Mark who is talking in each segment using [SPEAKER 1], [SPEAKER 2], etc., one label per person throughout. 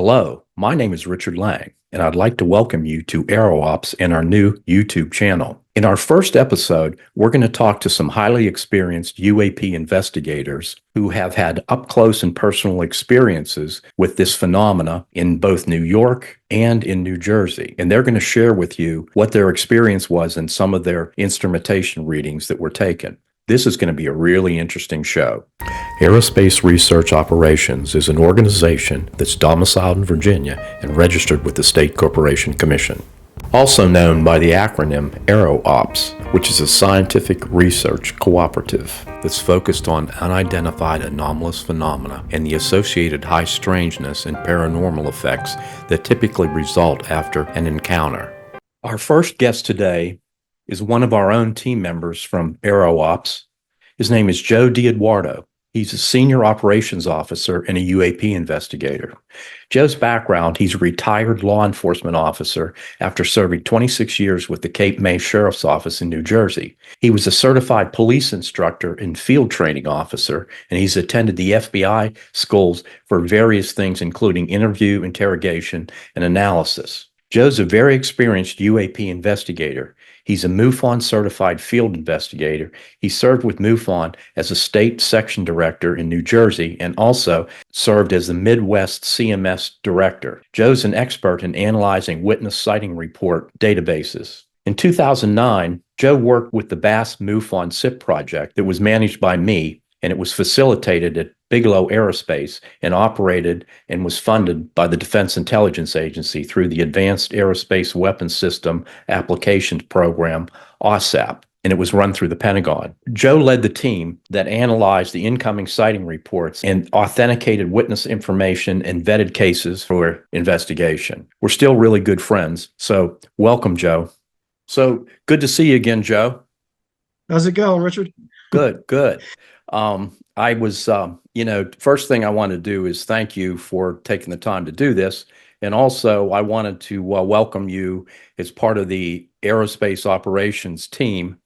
[SPEAKER 1] Hello, my name is Richard Lang, and I'd like to welcome you to AEROPS and our new YouTube channel. In our first episode, we're going to talk to some highly experienced UAP investigators who have had up-close and personal experiences with this phenomena in both New York and in New Jersey. And they're going to share with you what their experience was in some of their instrumentation readings that were taken. This is going to be a really interesting show. Aerospace Research Operations is an organization that's domiciled in Virginia and registered with the State Corporation Commission. Also known by the acronym AEROPS, which is a scientific research cooperative that's focused on unidentified anomalous phenomena and the associated high strangeness and paranormal effects that typically result after an encounter. Our first guest today is one of our own team members from AEROPS. His name is Joe DiEduardo. He's a senior operations officer and a UAP investigator. Joe's background, he's a retired law enforcement officer after serving 26 years with the Cape May Sheriff's Office in New Jersey. He was a certified police instructor and field training officer, and he's attended the FBI schools for various things, including interview, interrogation, and analysis. Joe's a very experienced UAP investigator. He's a MUFON certified field investigator. He served with MUFON as a state section director in New Jersey and also served as the Midwest CMS director. Joe's an expert in analyzing witness sighting report databases. In 2009, Joe worked with the Bass MUFON SIP project that was managed by me, and it was facilitated at Bigelow Aerospace and operated and was funded by the Defense Intelligence Agency through the Advanced Aerospace Weapons System Applications Program, OSAP, and it was run through the Pentagon. Joe led the team that analyzed the incoming sighting reports and authenticated witness information and vetted cases for investigation. We're still really good friends, so welcome, Joe. So good to see you again, Joe.
[SPEAKER 2] How's it going, Richard?
[SPEAKER 1] Good, good. I was, first thing I want to do is thank you for taking the time to do this. And also, I wanted to welcome you as part of the Aerospace Operations Team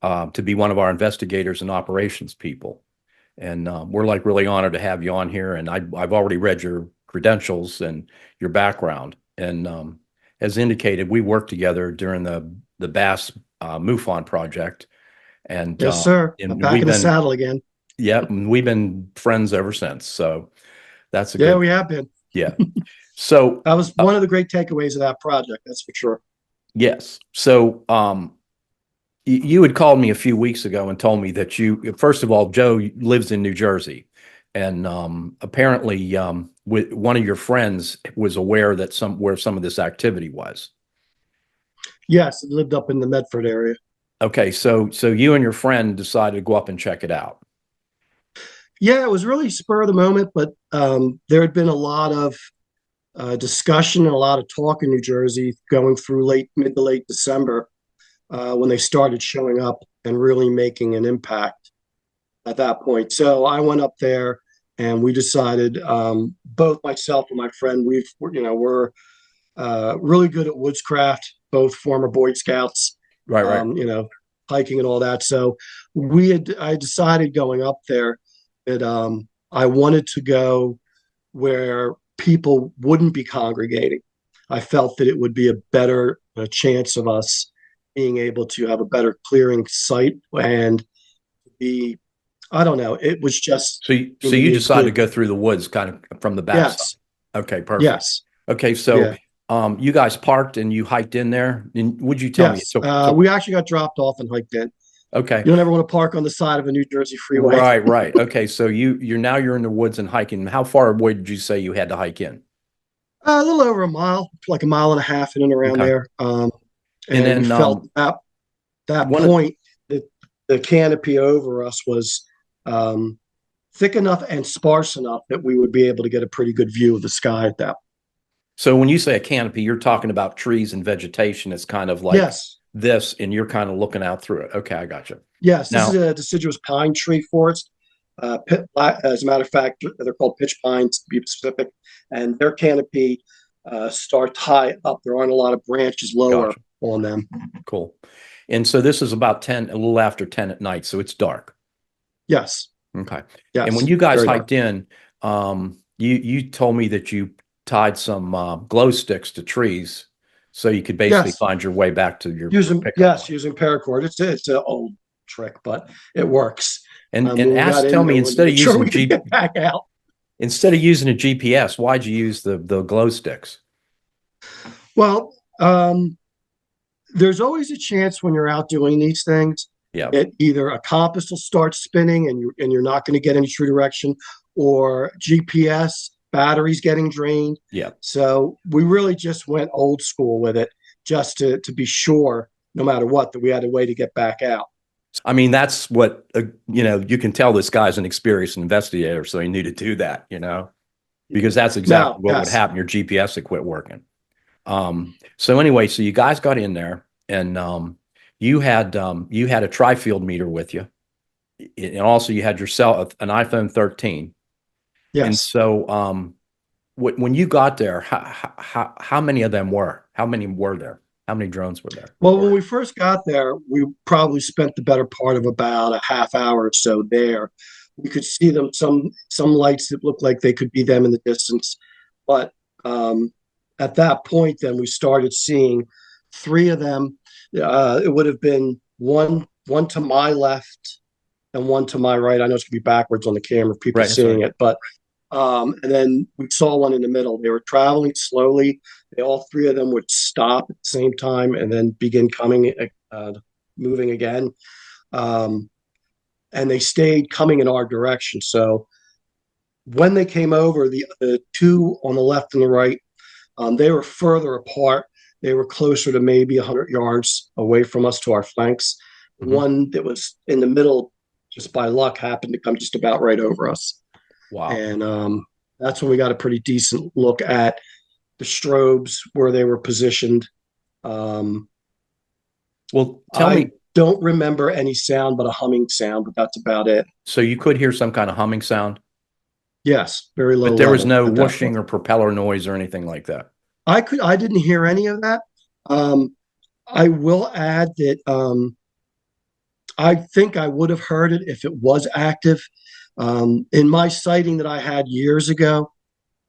[SPEAKER 1] to be one of our investigators and operations people. And we're like really honored to have you on here. And I've already read your credentials and your background. And as indicated, we worked together during the Bass MUFON project. And
[SPEAKER 2] yes, sir. I'm back in the saddle again.
[SPEAKER 1] Yep, and we've been friends ever since. So that's a
[SPEAKER 2] yeah, we have been.
[SPEAKER 1] Yeah. So
[SPEAKER 2] that was one of the great takeaways of that project. That's for sure.
[SPEAKER 1] Yes. So you had called me a few weeks ago and told me that first of all, Joe lives in New Jersey, and apparently one of your friends was aware that where some of this activity was.
[SPEAKER 2] Yes, it lived up in the Medford area.
[SPEAKER 1] Okay, so you and your friend decided to go up and check it out.
[SPEAKER 2] Yeah, it was really spur of the moment, but there had been a lot of discussion and a lot of talk in New Jersey going through mid to late December when they started showing up and really making an impact at that point. So I went up there and we decided, both myself and my friend, we're really good at woodscraft, both former Boy Scouts.
[SPEAKER 1] Right.
[SPEAKER 2] Hiking and all that. So I decided going up there that I wanted to go where people wouldn't be congregating. I felt that it would be a better chance of us being able to have a better clearing site and I don't know. It was just.
[SPEAKER 1] So you decided to go through the woods kind of from the back.
[SPEAKER 2] Yes.
[SPEAKER 1] Side. Okay, perfect.
[SPEAKER 2] Yes.
[SPEAKER 1] Okay, so. Yeah. You guys parked and you hiked in there. And would you tell
[SPEAKER 2] me? We actually got dropped off and hiked in.
[SPEAKER 1] Okay.
[SPEAKER 2] You don't ever want to park on the side of a New Jersey freeway.
[SPEAKER 1] Right. Okay, so you're in the woods and hiking. How far away did you say you had to hike in?
[SPEAKER 2] A little over a mile, like a mile and a half in and around there. And then we felt at that point that the canopy over us was thick enough and sparse enough that we would be able to get a pretty good view of the sky at that.
[SPEAKER 1] So when you say a canopy, you're talking about trees and vegetation. It's kind of like this, and you're kind of looking out through it. Okay, I got you.
[SPEAKER 2] Yes, this is a deciduous pine tree forest. As a matter of fact, they're called pitch pines, to be specific, and their canopy starts high up. There aren't a lot of branches lower on them.
[SPEAKER 1] Cool. And so this is about a little after 10 at night, so it's dark.
[SPEAKER 2] Yes.
[SPEAKER 1] Okay.
[SPEAKER 2] Yes.
[SPEAKER 1] And when you guys hiked in, you told me that you tied some glow sticks to trees so you could basically
[SPEAKER 2] Yes,
[SPEAKER 1] find your way back to your
[SPEAKER 2] using
[SPEAKER 1] pickup
[SPEAKER 2] yes
[SPEAKER 1] line.
[SPEAKER 2] using paracord. It's an old trick, but it works.
[SPEAKER 1] And
[SPEAKER 2] When we got
[SPEAKER 1] ask,
[SPEAKER 2] in
[SPEAKER 1] tell
[SPEAKER 2] there,
[SPEAKER 1] me,
[SPEAKER 2] we wanted to make sure we could get back out.
[SPEAKER 1] instead of using a GPS, why'd you use the glow sticks?
[SPEAKER 2] Well, there's always a chance when you're out doing these things
[SPEAKER 1] Yeah,
[SPEAKER 2] that either a compass will start spinning and you're not going to get any true direction, or GPS batteries getting drained.
[SPEAKER 1] yeah.
[SPEAKER 2] So we really just went old school with it, just to be sure, no matter what, that we had a way to get back out.
[SPEAKER 1] I mean, that's what, you can tell this guy's an experienced investigator, so he knew to do that, because that's exactly
[SPEAKER 2] Now,
[SPEAKER 1] what would
[SPEAKER 2] yes,
[SPEAKER 1] happen. Your GPS would quit working. So anyway, so you guys got in there and you had a tri-field meter with you. And also you had yourself an iPhone 13. And
[SPEAKER 2] yes.
[SPEAKER 1] so when you got there, how many of them were? How many were there? How many drones were there
[SPEAKER 2] Well, when
[SPEAKER 1] reported?
[SPEAKER 2] we first got there, we probably spent the better part of about a half hour or so there. We could see them, some lights that looked like they could be them in the distance, but at that point, then we started seeing three of them. It would have been one to my left and one to my right. I know it's gonna be backwards on the camera, people
[SPEAKER 1] Right, that's
[SPEAKER 2] seeing
[SPEAKER 1] right.
[SPEAKER 2] it, but and then we saw one in the middle. They were traveling slowly. All three of them would stop at the same time and then begin coming, moving again. Um, and they stayed coming in our direction. So when they came over, the two on the left and the right, they were further apart. They were closer to maybe 100 yards away from us to our flanks. The
[SPEAKER 1] Mhm.
[SPEAKER 2] one that was in the middle, just by luck, happened to come just about right over us.
[SPEAKER 1] Wow.
[SPEAKER 2] And that's when we got a pretty decent look at the strobes where they were positioned. Um,
[SPEAKER 1] Well, tell
[SPEAKER 2] I
[SPEAKER 1] me,
[SPEAKER 2] don't remember any sound but a humming sound, but that's about it.
[SPEAKER 1] so you could hear some kind of humming sound,
[SPEAKER 2] Yes, very low
[SPEAKER 1] but there was
[SPEAKER 2] level
[SPEAKER 1] no
[SPEAKER 2] at that point.
[SPEAKER 1] whooshing or propeller noise or anything like that.
[SPEAKER 2] I didn't hear any of that. Um, I will add that I think I would have heard it if it was active. In my sighting that I had years ago,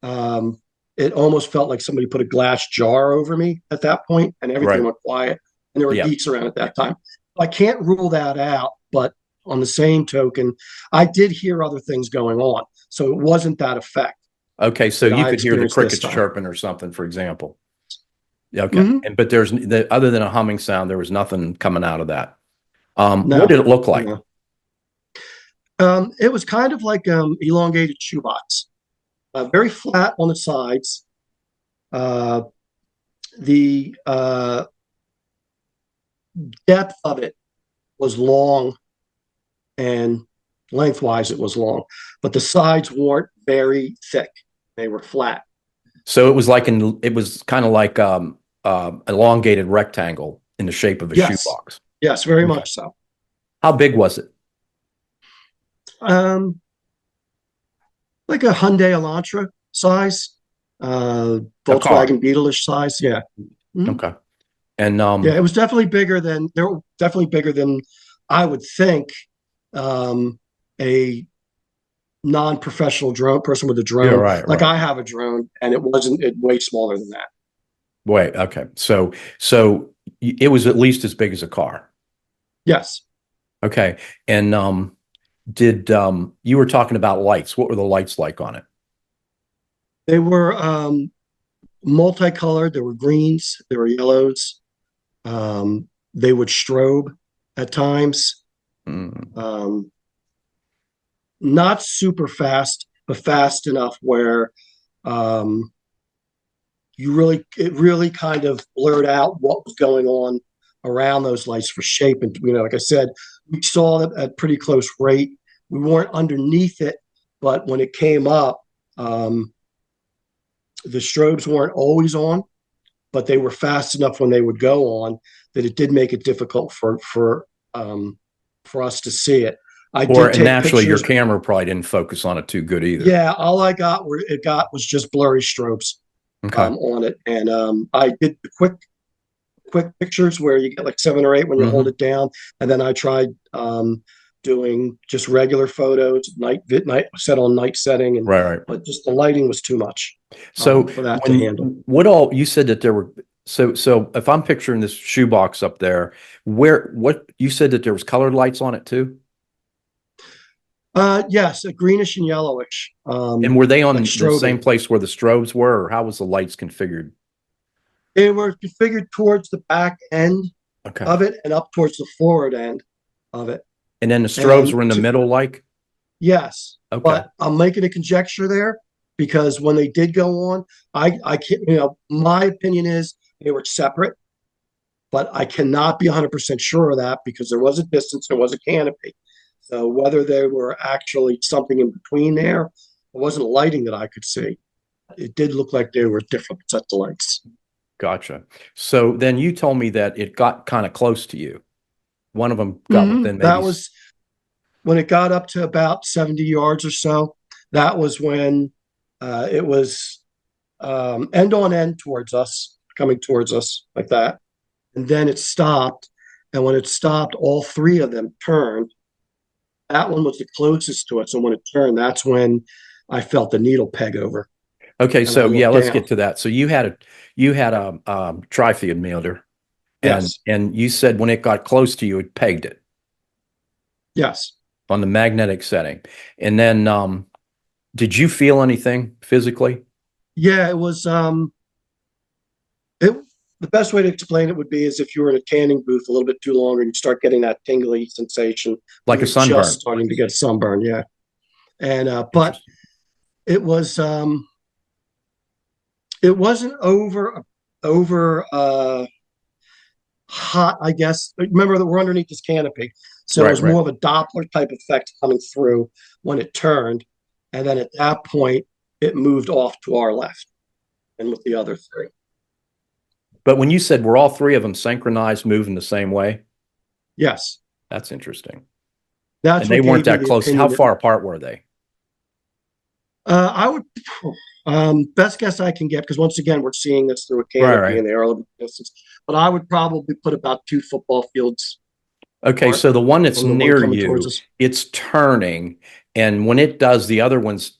[SPEAKER 2] um, it almost felt like somebody put a glass jar over me at that point, and everything
[SPEAKER 1] Right.
[SPEAKER 2] went quiet. And there were
[SPEAKER 1] Yeah.
[SPEAKER 2] geese around at that time. I can't rule that out, but on the same token, I did hear other things going on, so it wasn't that effect
[SPEAKER 1] Okay, so
[SPEAKER 2] that
[SPEAKER 1] you
[SPEAKER 2] I
[SPEAKER 1] could hear the
[SPEAKER 2] experienced this
[SPEAKER 1] crickets
[SPEAKER 2] time.
[SPEAKER 1] chirping or something, for example. Yeah, okay.
[SPEAKER 2] Hmm.
[SPEAKER 1] And but other than a humming sound, there was nothing coming out of that. What
[SPEAKER 2] No,
[SPEAKER 1] did it look like?
[SPEAKER 2] no. It was kind of like elongated shoebox, very flat on the sides. Uh, the depth of it was long, and lengthwise it was long, but the sides weren't very thick. They were flat.
[SPEAKER 1] So it was kind of like elongated rectangle in the shape of a
[SPEAKER 2] Yes,
[SPEAKER 1] shoebox.
[SPEAKER 2] yes, very
[SPEAKER 1] Okay.
[SPEAKER 2] much so.
[SPEAKER 1] How big was it?
[SPEAKER 2] Um, like a Hyundai Elantra size,
[SPEAKER 1] A car.
[SPEAKER 2] Volkswagen Beetle-ish size. Yeah. Mhm.
[SPEAKER 1] Okay. And
[SPEAKER 2] Yeah, it was definitely bigger than they were definitely bigger than I would think a non-professional drone person with a
[SPEAKER 1] yeah,
[SPEAKER 2] drone.
[SPEAKER 1] right,
[SPEAKER 2] Like
[SPEAKER 1] right.
[SPEAKER 2] I have a drone, and it way smaller than that.
[SPEAKER 1] Wait, okay. So it was at least as big as a car.
[SPEAKER 2] Yes,
[SPEAKER 1] Okay. And did you were talking about lights? What were the lights like on it?
[SPEAKER 2] they were multicolored. There were greens, there were yellows. They would strobe at times.
[SPEAKER 1] Mm.
[SPEAKER 2] Um, Not super fast, but fast enough where um, it really kind of blurred out what was going on around those lights for shape. And like I said, we saw it at pretty close rate. We weren't underneath it, but when it came up, um, the strobes weren't always on, but they were fast enough when they would go on that it did make it difficult for us to see it. I did
[SPEAKER 1] And
[SPEAKER 2] take
[SPEAKER 1] naturally, your
[SPEAKER 2] pictures.
[SPEAKER 1] camera probably didn't focus on it too good either.
[SPEAKER 2] Yeah, all I got were it got was just blurry strobes
[SPEAKER 1] Okay.
[SPEAKER 2] on it, and I did the quick pictures where you get like 7 or 8 when you hold
[SPEAKER 1] Hmm.
[SPEAKER 2] it down, and then I tried doing just regular photos, night set on night setting, and
[SPEAKER 1] Right.
[SPEAKER 2] but just the lighting was too much
[SPEAKER 1] So
[SPEAKER 2] for that to handle.
[SPEAKER 1] what all you said that there were so if I'm picturing this shoebox up there, what you said that there was colored lights on it too?
[SPEAKER 2] Yes, a greenish and yellowish.
[SPEAKER 1] And were they on
[SPEAKER 2] Like
[SPEAKER 1] the same
[SPEAKER 2] strobing.
[SPEAKER 1] place where the strobes were, or how was the lights configured?
[SPEAKER 2] They were configured towards the back end
[SPEAKER 1] Okay.
[SPEAKER 2] of it and up towards the forward end of it.
[SPEAKER 1] And then the strobes
[SPEAKER 2] And
[SPEAKER 1] were in the middle, like?
[SPEAKER 2] yes,
[SPEAKER 1] Okay.
[SPEAKER 2] but I'm making a conjecture there because when they did go on, I can't, my opinion is they were separate, but I cannot be 100% sure of that because there was a distance, there was a canopy. So whether they were actually something in between there, it wasn't lighting that I could see. It did look like they were different sets of lights.
[SPEAKER 1] Gotcha. So then you told me that it got kind of close to you. One of them got within maybe.
[SPEAKER 2] That was when it got up to about 70 yards or so. That was when it was end on end towards us, coming towards us like that. And then it stopped. And when it stopped, all three of them turned. That one was the closest to it. So when it turned, that's when I felt the needle peg over.
[SPEAKER 1] Okay, so yeah, let's
[SPEAKER 2] down.
[SPEAKER 1] get to that. So you had a tri-field meter, and
[SPEAKER 2] Yes.
[SPEAKER 1] and you said when it got close to you, it pegged it
[SPEAKER 2] Yes.
[SPEAKER 1] on the magnetic setting. And then did you feel anything physically?
[SPEAKER 2] Yeah, it was it the best way to explain it would be as if you were in a tanning booth a little bit too long and you start getting that tingly sensation.
[SPEAKER 1] Like a sunburn.
[SPEAKER 2] Just starting to get sunburn, yeah. And but it was it wasn't over hot, I guess. Remember that we're underneath this canopy. So it was more of a Doppler type effect coming through when it turned. And then at that point, it moved off to our left and with the other three.
[SPEAKER 1] But when you said were all three of them synchronized, moving the same way?
[SPEAKER 2] Yes.
[SPEAKER 1] That's interesting.
[SPEAKER 2] That's
[SPEAKER 1] and they weren't that close. How
[SPEAKER 2] that,
[SPEAKER 1] far apart were they?
[SPEAKER 2] I would best guess I can get, because once again we're seeing this through a canopy and they are a little bit distance. But I would probably put about 2 football fields.
[SPEAKER 1] Okay, so the one that's near you,
[SPEAKER 2] us.
[SPEAKER 1] it's turning, and when it does, the other ones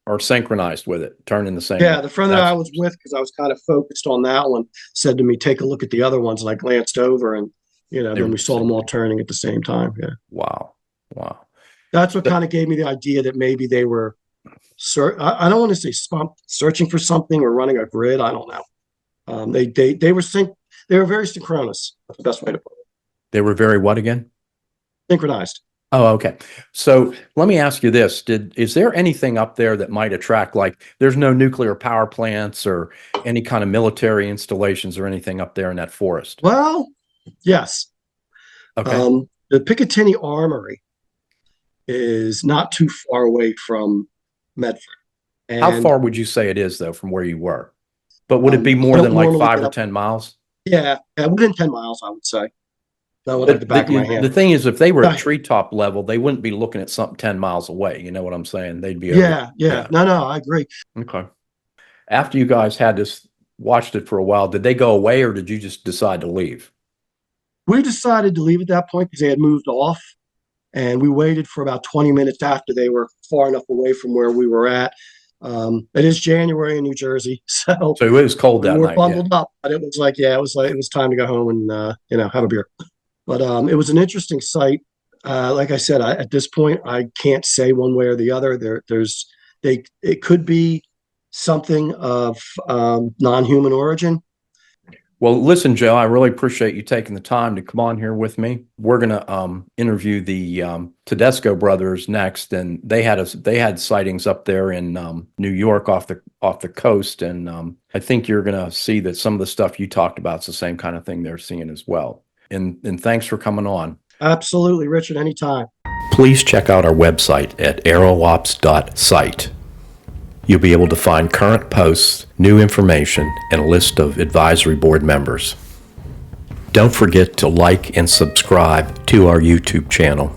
[SPEAKER 1] are synchronized with it, turning the same.
[SPEAKER 2] Yeah, the friend that I was with, because I was kind of focused on that one, said to me, "Take a look at the other ones." And I glanced over, and then we saw them all turning at the same time. Yeah.
[SPEAKER 1] Wow.
[SPEAKER 2] That's what kind of gave me the idea that maybe they were. I don't want to say searching for something or running a grid. I don't know. They were They were very synchronous. That's the best way to put it.
[SPEAKER 1] They were very what again?
[SPEAKER 2] Synchronized.
[SPEAKER 1] Oh, okay. So let me ask you this. Is there anything up there that might attract, like there's no nuclear power plants or any kind of military installations or anything up there in that forest?
[SPEAKER 2] Well, yes.
[SPEAKER 1] Okay.
[SPEAKER 2] The Picatinny Armory is not too far away from Medford. And
[SPEAKER 1] how far would you say it is, though, from where you were? But would it be more than like 5 or 10 miles?
[SPEAKER 2] Yeah, within 10 miles, I would say. Like the back of my hand.
[SPEAKER 1] The thing is, if they were at treetop level, they wouldn't be looking at something 10 miles away. You know what I'm saying? They'd be
[SPEAKER 2] yeah. No, I agree.
[SPEAKER 1] Okay. After you guys had watched it for a while, did they go away or did you just decide to leave?
[SPEAKER 2] We decided to leave at that point because they had moved off, and we waited for about 20 minutes after they were far enough away from where we were at. It is January in New Jersey, so
[SPEAKER 1] it was cold that night.
[SPEAKER 2] We were bundled up, but it was like it was time to go home and have a beer. But it was an interesting site. Like I said, at this point, I can't say one way or the other. It could be something of non-human origin.
[SPEAKER 1] Well, listen, Joe, I really appreciate you taking the time to come on here with me. We're going to interview the Tedesco brothers next, and they had sightings up there in New York off the coast, and I think you're going to see that some of the stuff you talked about is the same kind of thing they're seeing as well. And thanks for coming on.
[SPEAKER 2] Absolutely, Richard, anytime.
[SPEAKER 1] Please check out our website at AEROPS.site. You'll be able to find current posts, new information, and a list of advisory board members. Don't forget to like and subscribe to our YouTube channel.